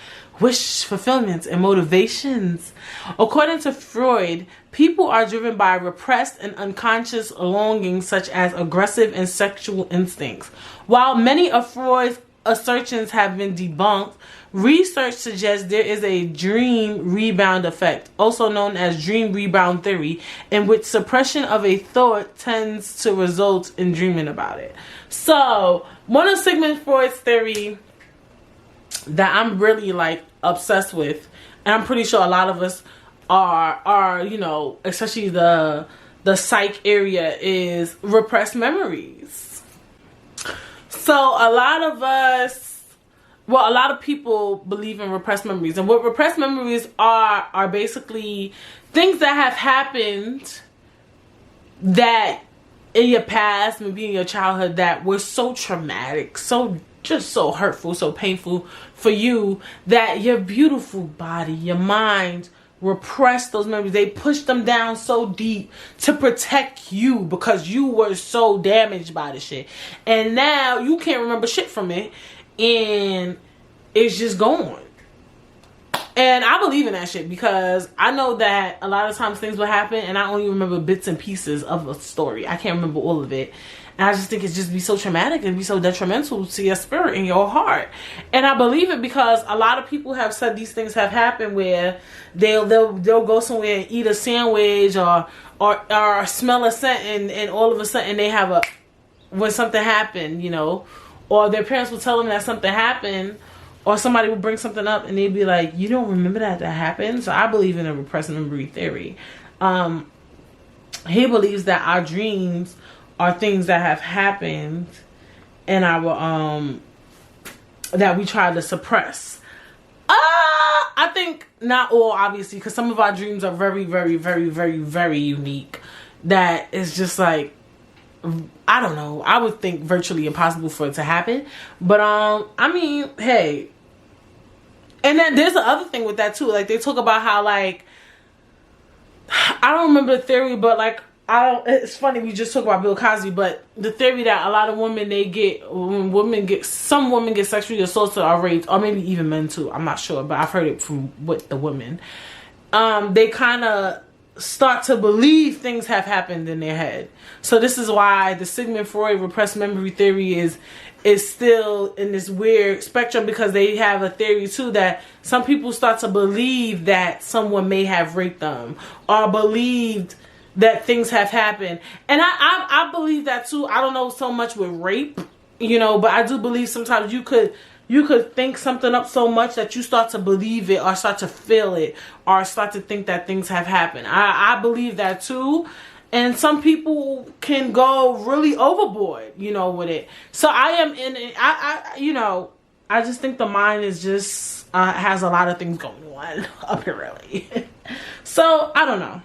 wish fulfillments, and motivations. According to Freud, people are driven by repressed and unconscious longings such as aggressive and sexual instincts. While many of Freud's assertions have been debunked, research suggests there is a dream rebound effect, also known as dream rebound theory, in which suppression of a thought tends to result in dreaming about it. So, one of Sigmund Freud's theory that I'm really like obsessed with, and I'm pretty sure a lot of us are, you know, especially the psych area, is repressed memories. So a lot of people believe in repressed memories. And what repressed memories are basically things that have happened that in your past, maybe in your childhood, that were so traumatic, so hurtful, so painful for you, that your beautiful body, your mind repressed those memories. They pushed them down so deep to protect you because you were so damaged by the shit. And now you can't remember shit from it, and it's just gone. And I believe in that shit because I know that a lot of times things will happen and I only remember bits and pieces of a story. I can't remember all of it. And I just think it's just be so traumatic and be so detrimental to your spirit and your heart. And I believe it because a lot of people have said these things have happened where they'll go somewhere and eat a sandwich or smell a scent, and all of a sudden they have when something happened, you know, or their parents will tell them that something happened, or somebody will bring something up and they'd be like, you don't remember that happened? So I believe in a repressed memory theory. He believes that our dreams are things that have happened and that we try to suppress. I think not all, obviously, because some of our dreams are very, very, very, very, very unique. That is just like, I don't know, I would think virtually impossible for it to happen. But I mean, hey. And then there's the other thing with that too. Like, they talk about how, like, I don't remember the theory, but like, it's funny, we just talk about Bill Cosby, but the theory that a lot of women, some women get sexually assaulted or raped, or maybe even men too, I'm not sure, but I've heard it from the women. They kind of start to believe things have happened in their head. So this is why the Sigmund Freud repressed memory theory is still in this weird spectrum, because they have a theory too that some people start to believe that someone may have raped them or believed that things have happened. And I believe that too. I don't know so much with rape, you know, but I do believe sometimes you could think something up so much that you start to believe it or start to feel it or start to think that things have happened. I believe that too. And some people can go really overboard, you know, with it. So I am in it. You know, I just think the mind is just has a lot of things going on, apparently. So, I don't know.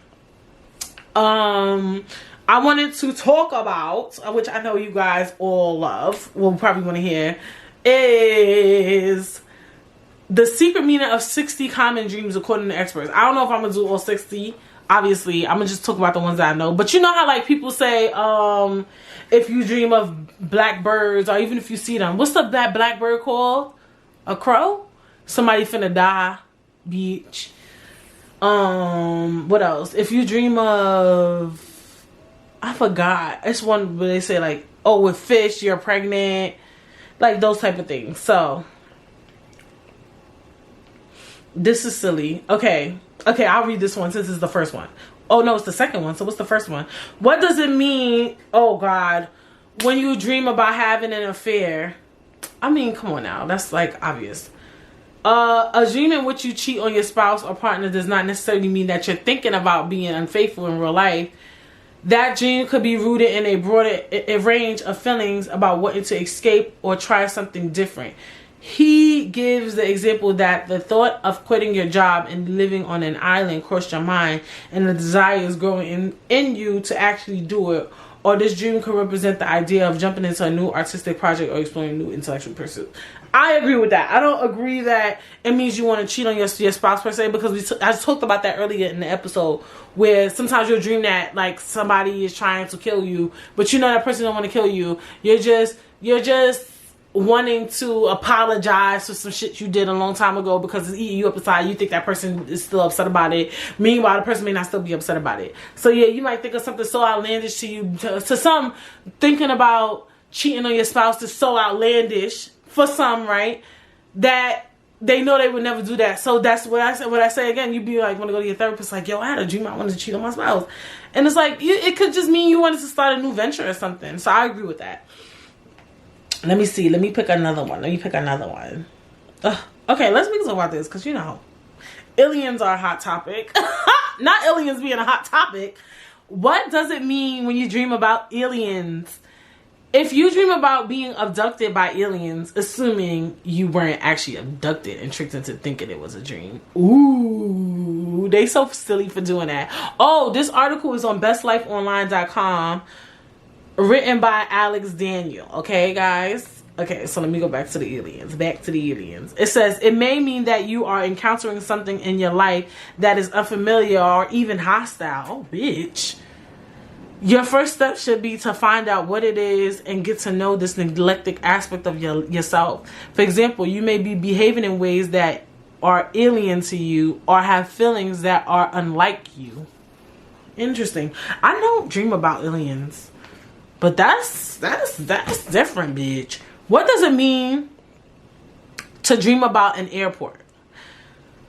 I wanted to talk about, which I know you guys all love, will probably want to hear, is the secret meaning of 60 common dreams according to experts. I don't know if I'm going to do all 60. Obviously, I'm going to just talk about the ones that I know. But you know how like people say, if you dream of black birds, or even if you see them, what's that black bird called? A crow? Somebody finna die, bitch. What else? If you dream of, I forgot. It's one where they say like, oh, with fish, you're pregnant. Like those type of things. So, this is silly. Okay, I'll read this one since it's the first one. Oh no, it's the second one. So what's the first one? What does it mean, oh God, when you dream about having an affair? I mean, come on now. That's like obvious. A dream in which you cheat on your spouse or partner does not necessarily mean that you're thinking about being unfaithful in real life. That dream could be rooted in a broader range of feelings about wanting to escape or try something different. He gives the example that the thought of quitting your job and living on an island crossed your mind, and the desire is growing in you to actually do it. Or this dream could represent the idea of jumping into a new artistic project or exploring new intellectual pursuits. I agree with that. I don't agree that it means you want to cheat on your spouse per se, because I talked about that earlier in the episode, where sometimes you'll dream that like somebody is trying to kill you, but you know that person don't want to kill you. You're just wanting to apologize for some shit you did a long time ago because it's eating you up inside. You think that person is still upset about it. Meanwhile, the person may not still be upset about it. So yeah, you might think of something so outlandish to you. To some, thinking about cheating on your spouse is so outlandish for some, right? That they know they would never do that. So that's what I say. What I say again, you'd be like, want to go to your therapist, like, yo, I had a dream I wanted to cheat on my spouse. And it's like, it could just mean you wanted to start a new venture or something. So I agree with that. Let me see. Let me pick another one. Ugh. Okay, let's talk about this, because you know, aliens are a hot topic. Not aliens being a hot topic. What does it mean when you dream about aliens? If you dream about being abducted by aliens, assuming you weren't actually abducted and tricked into thinking it was a dream. Ooh, they so silly for doing that. Oh, this article is on bestlifeonline.com. Written by Alex Daniel. Okay, guys? Okay, so let me go back to the aliens. It says, it may mean that you are encountering something in your life that is unfamiliar or even hostile. Oh, bitch. Your first step should be to find out what it is and get to know this neglected aspect of yourself. For example, you may be behaving in ways that are alien to you or have feelings that are unlike you. Interesting. I don't dream about aliens. But that's different, bitch. What does it mean to dream about an airport?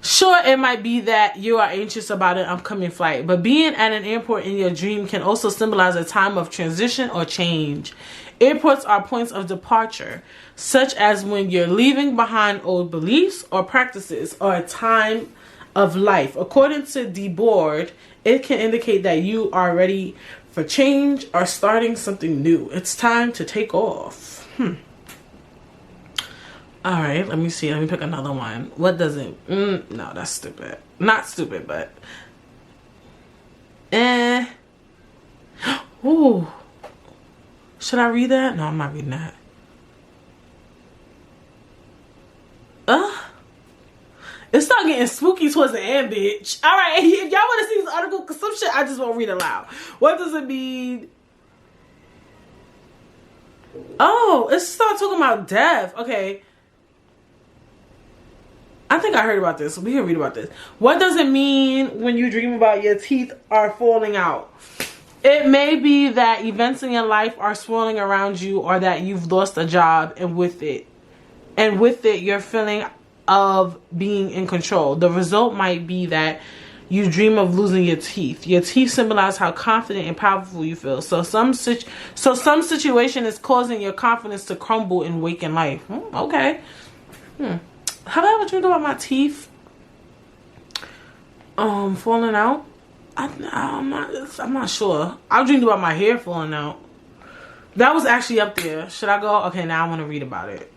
Sure, it might be that you are anxious about an upcoming flight, but being at an airport in your dream can also symbolize a time of transition or change. Airports are points of departure, such as when you're leaving behind old beliefs or practices or a time of life. According to DeBoard, it can indicate that you are ready for change or starting something new. It's time to take off. Alright, let me see. Let me pick another one. What does it... no, that's stupid. Not stupid, but... Ooh. Should I read that? No, I'm not reading that. It started getting spooky towards the end, bitch. Alright, if y'all want to see this article, because some shit I just won't read aloud. What does it mean? Oh, it started talking about death. Okay. I think I heard about this. We can read about this. What does it mean when you dream about your teeth are falling out? It may be that events in your life are swirling around you, or that you've lost a job, and with it you're feeling of being in control. The result might be that you dream of losing your teeth. Your teeth symbolize how confident and powerful you feel. So some situation is causing your confidence to crumble in waking life. Okay. Have I ever dreamed about my teeth falling out? I'm not sure. I dreamed about my hair falling out. That was actually up there. Should I go? Okay, now I want to read about it.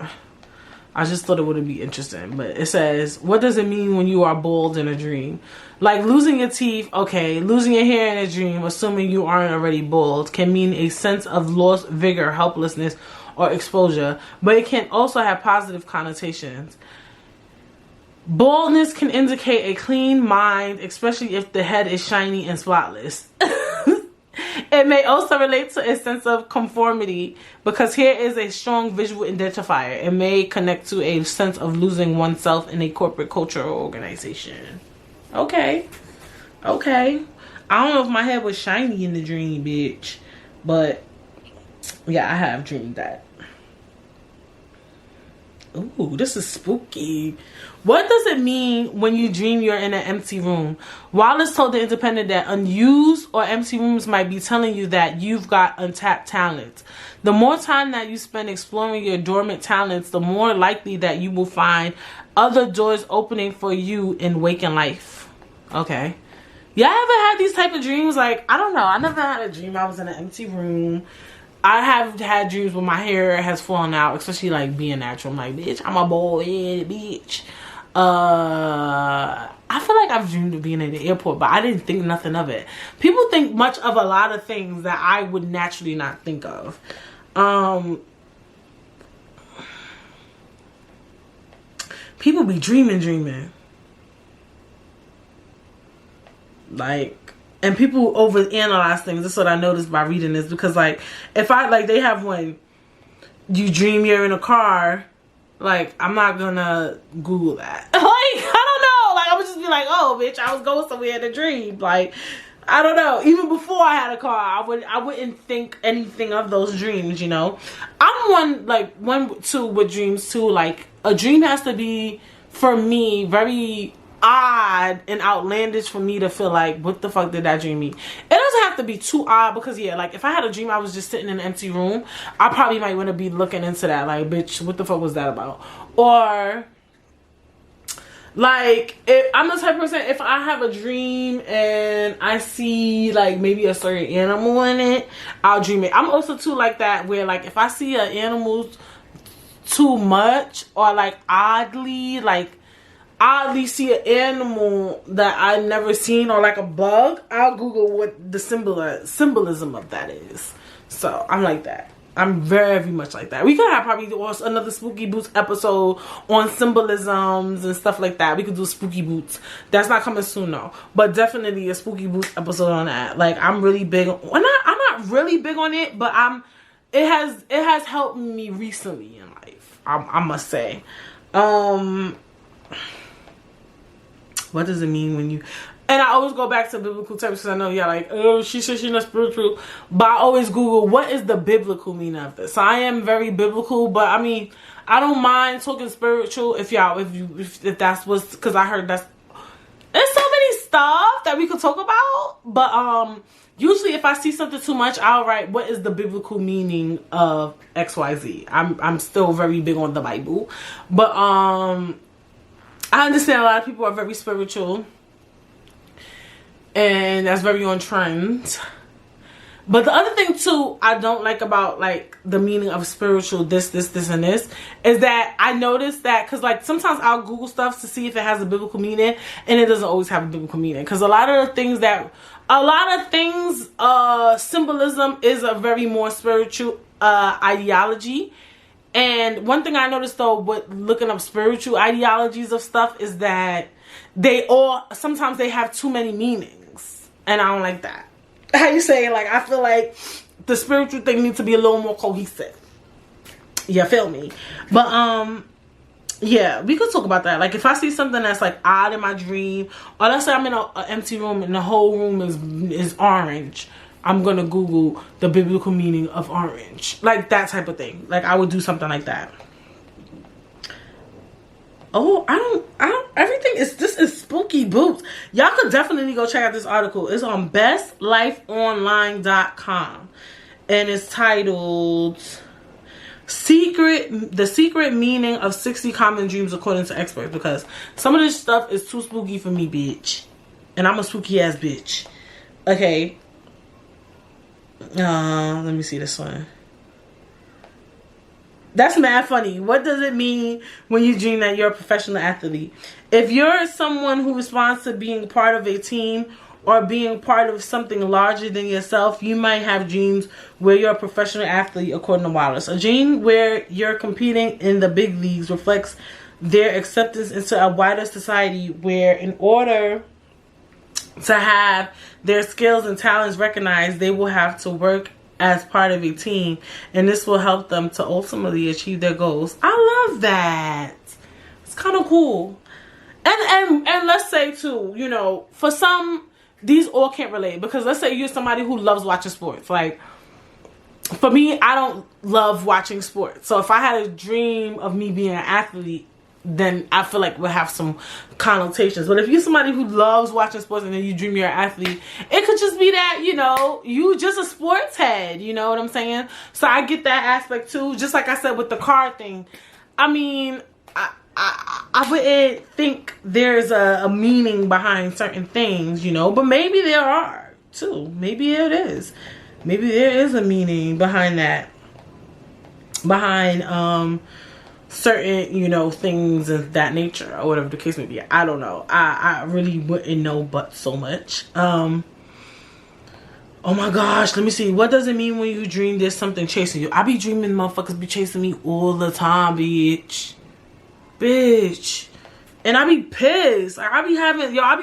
I just thought it would be interesting. But it says, what does it mean when you are bald in a dream? Like losing your teeth, okay. Losing your hair in a dream, assuming you aren't already bald, can mean a sense of lost vigor, helplessness, or exposure. But it can also have positive connotations. Baldness can indicate a clean mind, especially if the head is shiny and spotless. It may also relate to a sense of conformity, because here is a strong visual identifier. It may connect to a sense of losing oneself in a corporate culture or organization. Okay. Okay. I don't know if my head was shiny in the dream, bitch. But, yeah, I have dreamed that. Ooh, this is spooky. What does it mean when you dream you're in an empty room? Wallace told The Independent that unused or empty rooms might be telling you that you've got untapped talents. The more time that you spend exploring your dormant talents, the more likely that you will find other doors opening for you in waking life. Okay. Y'all ever had these type of dreams? Like, I don't know. I never had a dream I was in an empty room. I have had dreams where my hair has fallen out, especially like being natural. I'm like, bitch, I'm a bald head, bitch. I feel like I've dreamed of being at the airport, but I didn't think nothing of it. People think much of a lot of things that I would naturally not think of. People be dreaming. Like, and people overanalyze things. That's what I noticed by reading this. Because, like, if I, like, they have one, you dream you're in a car, like, I'm not gonna Google that. Like, I don't know. Like, I would just be like, oh, bitch, I was going somewhere in a dream. Like, I don't know. Even before I had a car, I wouldn't think anything of those dreams, you know? I'm one too, with dreams, too. Like, a dream has to be, for me, very odd and outlandish for me to feel like, what the fuck did that dream mean? It doesn't have to be too odd, because yeah, like if I had a dream I was just sitting in an empty room, I probably might want to be looking into that, like, bitch, what the fuck was that about? Or like, I'm the type of person, if I have a dream and I see like maybe a certain animal in it, I'll dream it. I'm also too like that, where like if I see an animal too much, or like oddly see an animal that I've never seen, or like a bug, I'll Google what the symbolism of that is. So I'm like that. I'm very much like that. We could have probably another Spooky Boots episode on symbolisms and stuff like that. We could do Spooky Boots. That's not coming soon though, but definitely a Spooky Boots episode on that. Like, I'm really big on, I'm not really big on it, but it has helped me recently in life, I must say. What does it mean when you... And I always go back to biblical terms, because I know y'all like, oh, she said she's not spiritual. But I always Google, what is the biblical meaning of this? So I am very biblical, but I mean, I don't mind talking spiritual if that's what's... Because I heard there's so many stuff that we could talk about. But usually if I see something too much, I'll write, what is the biblical meaning of XYZ? I'm still very big on the Bible. But I understand a lot of people are very spiritual, and that's very on trend. But the other thing too I don't like about like the meaning of spiritual, this and this, is that I noticed that, because like sometimes I'll Google stuff to see if it has a biblical meaning, and it doesn't always have a biblical meaning. Because a lot of things symbolism is a very more spiritual ideology. And one thing I noticed though with looking up spiritual ideologies of stuff is that sometimes they have too many meanings, and I don't like that. How you say, like, I feel like the spiritual thing needs to be a little more cohesive. You feel me? But yeah, we could talk about that. Like, if I see something that's like odd in my dream, or let's say I'm in an empty room and the whole room is orange, I'm gonna Google the biblical meaning of orange. Like, that type of thing. Like, I would do something like that. Oh, this is Spooky Boots. Y'all could definitely go check out this article. It's on bestlifeonline.com. And it's titled The Secret Meaning of 60 Common Dreams According to Experts. Because some of this stuff is too spooky for me, bitch. And I'm a spooky ass bitch. Okay. Let me see this one. That's mad funny. What does it mean when you dream that you're a professional athlete? If you're someone who responds to being part of a team or being part of something larger than yourself, you might have dreams where you're a professional athlete, according to Wallace. A dream where you're competing in the big leagues reflects their acceptance into a wider society where, in order to have their skills and talents recognized, they will have to work as part of a team, and this will help them to ultimately achieve their goals. I love that. It's kind of cool. And let's say too, you know, for some, these all can't relate, because let's say you're somebody who loves watching sports. Like, for me, I don't love watching sports. So if I had a dream of me being an athlete, then I feel like we'll have some connotations. But if you're somebody who loves watching sports and then you dream you're an athlete, it could just be that, you know, you just a sports head. You know what I'm saying? So I get that aspect too. Just like I said with the card thing. I mean, I wouldn't think there's a meaning behind certain things, you know. But maybe there are too. Maybe it is. Maybe there is a meaning behind that. Behind, certain, you know, things of that nature, or whatever the case may be. I don't know. I really wouldn't know but so much. Oh my gosh, let me see. What does it mean when you dream there's something chasing you? I be dreaming motherfuckers be chasing me all the time, bitch. And I be pissed. Like, I be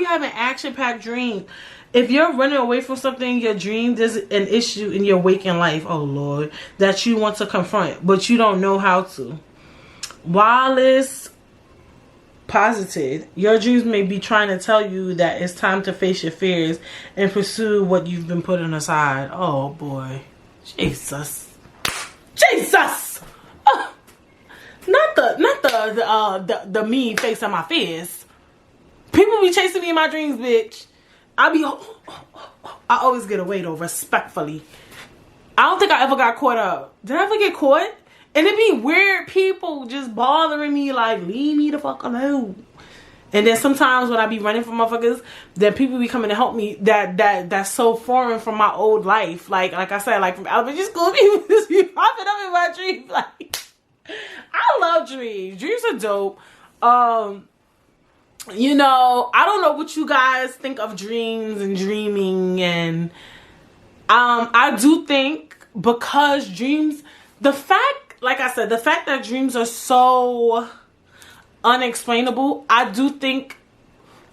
having action-packed dreams. If you're running away from something in your dream, there's an issue in your waking life, oh Lord, that you want to confront, but you don't know how to. Wallace posited, your dreams may be trying to tell you that it's time to face your fears and pursue what you've been putting aside. Oh boy. Jesus. Oh, not the me facing my fears. People be chasing me in my dreams, bitch. I always get away though, respectfully. I don't think I ever got caught up. Did I ever get caught? And it be weird people just bothering me, like, leave me the fuck alone. And then sometimes when I be running from motherfuckers, then people be coming to help me that's so foreign from my old life. Like I said, like from elementary school, people just be popping up in my dreams. Like, I love dreams. Dreams are dope. You know, I don't know what you guys think of dreams and dreaming, and I do think, because dreams, like I said, the fact that dreams are so unexplainable, I do think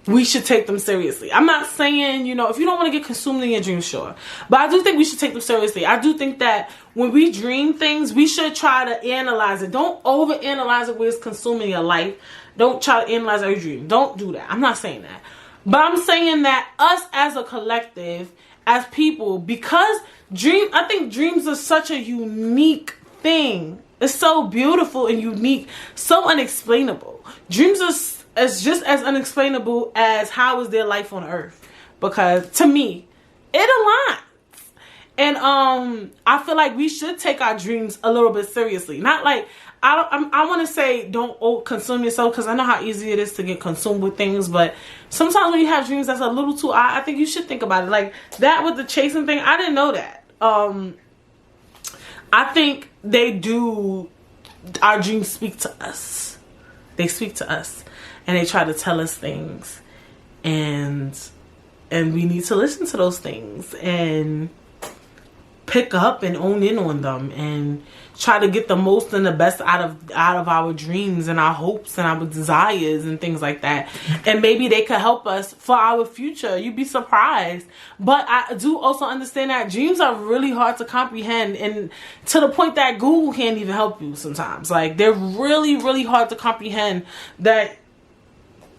we should take them seriously. I'm not saying, you know, if you don't want to get consumed in your dreams, sure. But I do think we should take them seriously. I do think that when we dream things, we should try to analyze it. Don't overanalyze it where it's consuming your life. Don't try to analyze every dream. Don't do that. I'm not saying that. But I'm saying that us as a collective, as people, because I think dreams are such a unique thing. It's so beautiful and unique, so unexplainable. Dreams are just as unexplainable as how is their life on earth, because to me it aligns. And I feel like we should take our dreams a little bit seriously. Not like, I want to say don't consume yourself, because I know how easy it is to get consumed with things, but sometimes when you have dreams that's a little too I think you should think about it. Like that with the chasing thing, I didn't know that. I think they do. Our dreams speak to us. They speak to us, and they try to tell us things, and we need to listen to those things and pick up and own in on them, and try to get the most and the best out of our dreams and our hopes and our desires and things like that. And maybe they could help us for our future. You'd be surprised. But I do also understand that dreams are really hard to comprehend, and to the point that Google can't even help you sometimes. Like, they're really, really hard to comprehend. That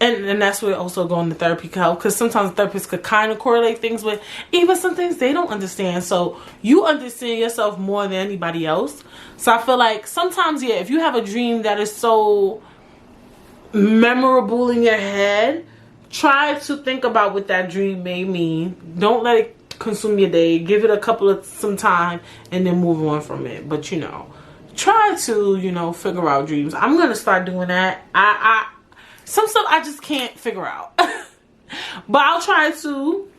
and that's where also going to therapy can help, because sometimes therapists could kind of correlate things with even some things they don't understand. So you understand yourself more than anybody else. So I feel like sometimes, yeah, if you have a dream that is so memorable in your head, try to think about what that dream may mean. Don't let it consume your day. Give it some time and then move on from it. But, you know, try to, you know, figure out dreams. I'm going to start doing that. Some stuff I just can't figure out. But I'll try to,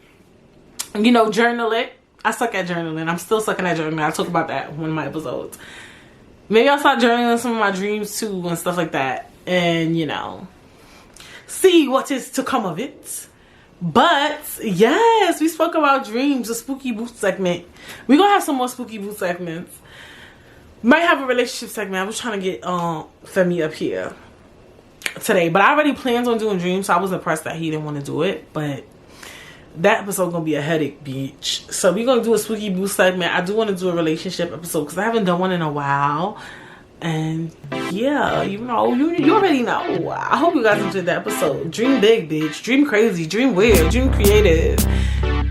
you know, journal it. I suck at journaling. I'm still sucking at journaling. I'll talk about that in one of my episodes. maybe I'll start journaling some of my dreams too and stuff like that. And, you know, see what is to come of it. But, yes, we spoke about dreams, a spooky booth segment. We're going to have some more spooky booth segments. Might have a relationship segment. I was trying to get Femi up here today. But I already planned on doing dreams, so I was impressed that he didn't want to do it. But that episode gonna be a headache, bitch. So we're gonna do a spooky booth segment. I do want to do a relationship episode because I haven't done one in a while. And yeah, you know, you already know. I hope you guys enjoyed that episode. Dream big, bitch. Dream crazy. Dream weird. Dream creative.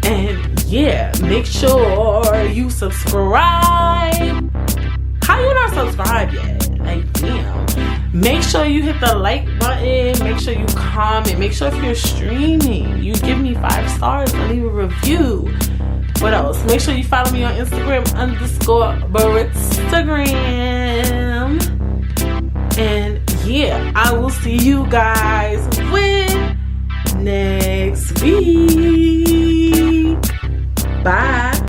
And yeah, make sure you subscribe. How you not subscribed yet? Like, damn. Make sure you hit the like button. Make sure you comment. Make sure if you're streaming, you give me 5 stars and leave a review. What else? Make sure you follow me on Instagram _Baritstagram. And yeah, I will see you guys next week. Bye.